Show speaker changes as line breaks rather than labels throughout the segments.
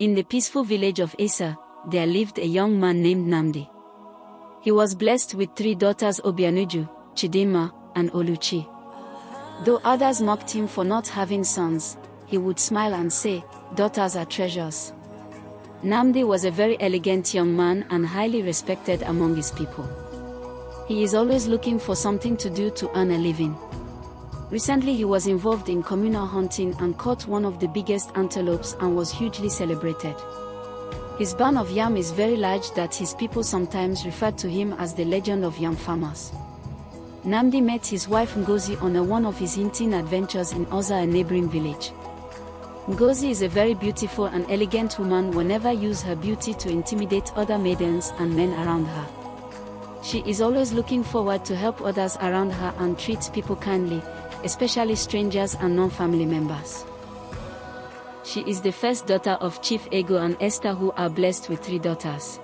In the peaceful village of Esa, there lived a young man named Nnamdi. He was blessed with 3 daughters, Obianuju, Chidinma, and Oluchi. Though others mocked him for not having sons, he would smile and say, "Daughters are treasures." Nnamdi was a very elegant young man and highly respected among his people. He is always looking for something to do to earn a living. Recently he was involved in communal hunting and caught one of the biggest antelopes and was hugely celebrated. His barn of yam is very large that his people sometimes refer to him as the legend of yam farmers. Nnamdi met his wife Ngozi on one of his hunting adventures in Oza, a neighboring village. Ngozi is a very beautiful and elegant woman who never uses her beauty to intimidate other maidens and men around her. She is always looking forward to help others around her and treats people kindly, especially strangers and non-family members. She is the first daughter of Chief Ego and Esther, who are blessed with 3 daughters.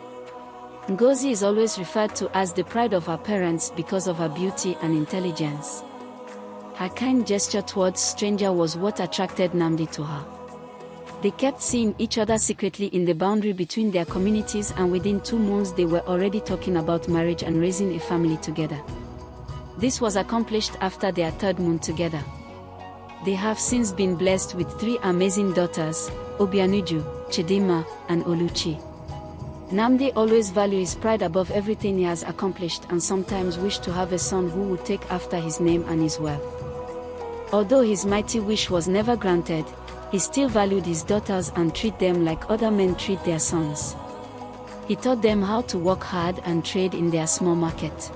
Ngozi is always referred to as the pride of her parents because of her beauty and intelligence. Her kind gesture towards strangers was what attracted Nnamdi to her. They kept seeing each other secretly in the boundary between their communities, and within 2 months they were already talking about marriage and raising a family together. This was accomplished after their 3rd month together. They have since been blessed with 3 amazing daughters, Obianuju, Chidinma, and Oluchi. Nnamdi always valued his pride above everything he has accomplished and sometimes wished to have a son who would take after his name and his wealth. Although his mighty wish was never granted, he still valued his daughters and treated them like other men treat their sons. He taught them how to work hard and trade in their small market.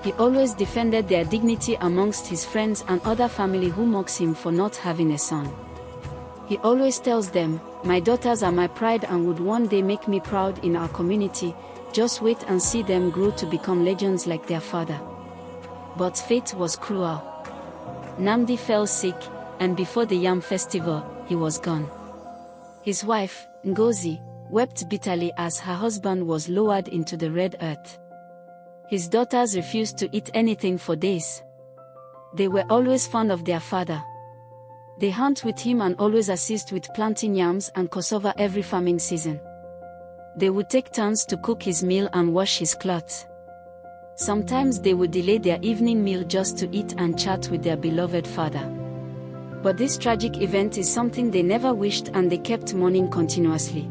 He always defended their dignity amongst his friends and other family who mocks him for not having a son. He always tells them, "My daughters are my pride and would one day make me proud in our community, just wait and see them grow to become legends like their father." But fate was cruel. Nnamdi fell sick, and before the Yam festival, he was gone. His wife, Ngozi, wept bitterly as her husband was lowered into the red earth. His daughters refused to eat anything for days. They were always fond of their father. They hunt with him and always assist with planting yams and cassava every farming season. They would take turns to cook his meal and wash his clothes. Sometimes they would delay their evening meal just to eat and chat with their beloved father. But this tragic event is something they never wished, and they kept mourning continuously.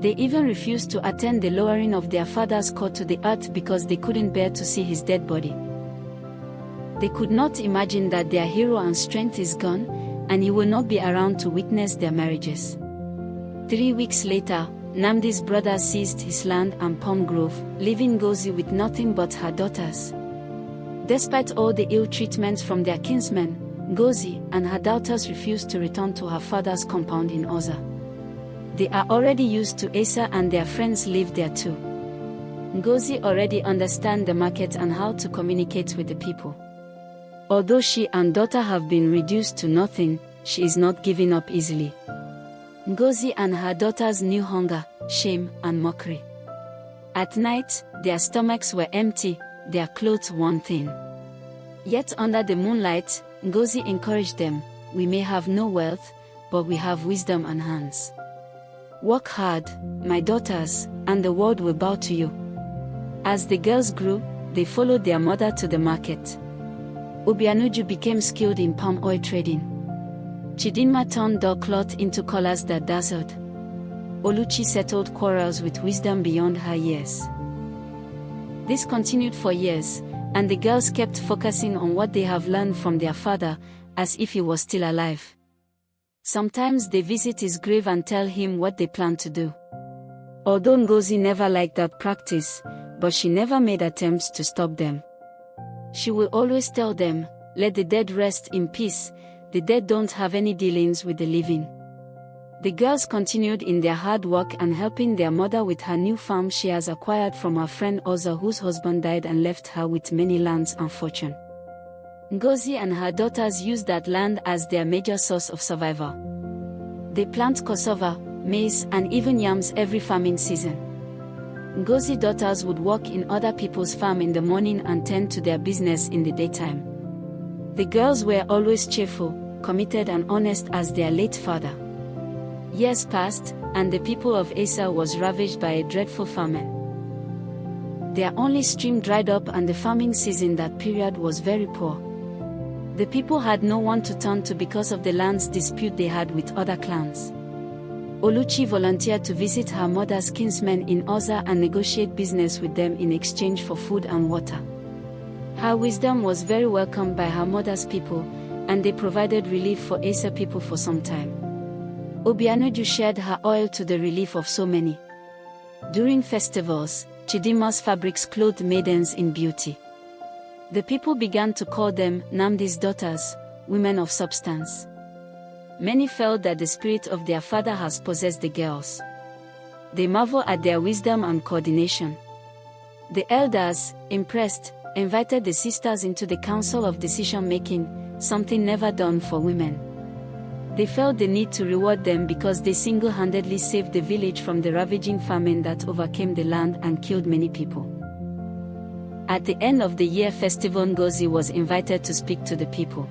They even refused to attend the lowering of their father's corpse to the earth because they couldn't bear to see his dead body. They could not imagine that their hero and strength is gone, and he will not be around to witness their marriages. 3 weeks later, Nnamdi's brother seized his land and palm grove, leaving Ngozi with nothing but her daughters. Despite all the ill treatments from their kinsmen, Ngozi and her daughters refused to return to her father's compound in Oza. They are already used to Esa and their friends live there too. Ngozi already understands the market and how to communicate with the people. Although she and daughter have been reduced to nothing, she is not giving up easily. Ngozi and her daughters knew hunger, shame, and mockery. At night, their stomachs were empty, their clothes worn thin. Yet under the moonlight, Ngozi encouraged them, "We may have no wealth, but we have wisdom and hands. Work hard, my daughters, and the world will bow to you." As the girls grew, they followed their mother to the market. Obianuju became skilled in palm oil trading. Chidinma turned dull cloth into colors that dazzled. Oluchi settled quarrels with wisdom beyond her years. This continued for years, and the girls kept focusing on what they have learned from their father, as if he was still alive. Sometimes they visit his grave and tell him what they plan to do. Although Ngozi never liked that practice, but she never made attempts to stop them. She will always tell them, "Let the dead rest in peace, the dead don't have any dealings with the living." The girls continued in their hard work and helping their mother with her new farm she has acquired from her friend Oza, whose husband died and left her with many lands and fortune. Ngozi and her daughters used that land as their major source of survival. They plant cassava, maize, and even yams every farming season. Ngozi's daughters would work in other people's farm in the morning and tend to their business in the daytime. The girls were always cheerful, committed and honest as their late father. Years passed, and the people of Asa was ravaged by a dreadful famine. Their only stream dried up, and the farming season that period was very poor. The people had no one to turn to because of the land's dispute they had with other clans. Oluchi volunteered to visit her mother's kinsmen in Oza and negotiate business with them in exchange for food and water. Her wisdom was very welcomed by her mother's people, and they provided relief for Asa people for some time. Obianuju shared her oil to the relief of so many. During festivals, Chidima's fabrics clothed maidens in beauty. The people began to call them Namdi's daughters, women of substance. Many felt that the spirit of their father has possessed the girls. They marvel at their wisdom and coordination. The elders, impressed, invited the sisters into the council of decision-making, something never done for women. They felt the need to reward them because they single-handedly saved the village from the ravaging famine that overcame the land and killed many people. At the end of the year festival, Ngozi was invited to speak to the people.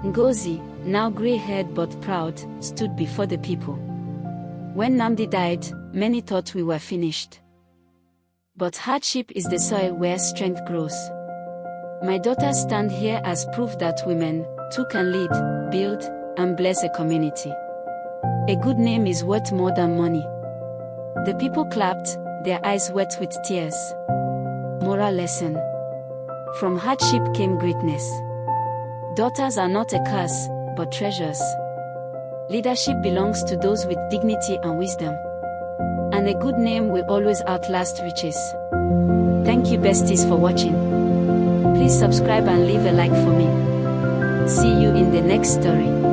Ngozi, now gray-haired but proud, stood before the people. When Namdi died, many thought we were finished. But hardship is the soil where strength grows. My daughters stand here as proof that women, too, can lead, build, and bless a community. A good name is worth more than money. The people clapped, their eyes wet with tears. Moral lesson. From hardship came greatness. Daughters are not a curse, but treasures. Leadership belongs to those with dignity and wisdom. And a good name will always outlast riches. Thank you besties for watching. Please subscribe and leave a like for me. See you in the next story.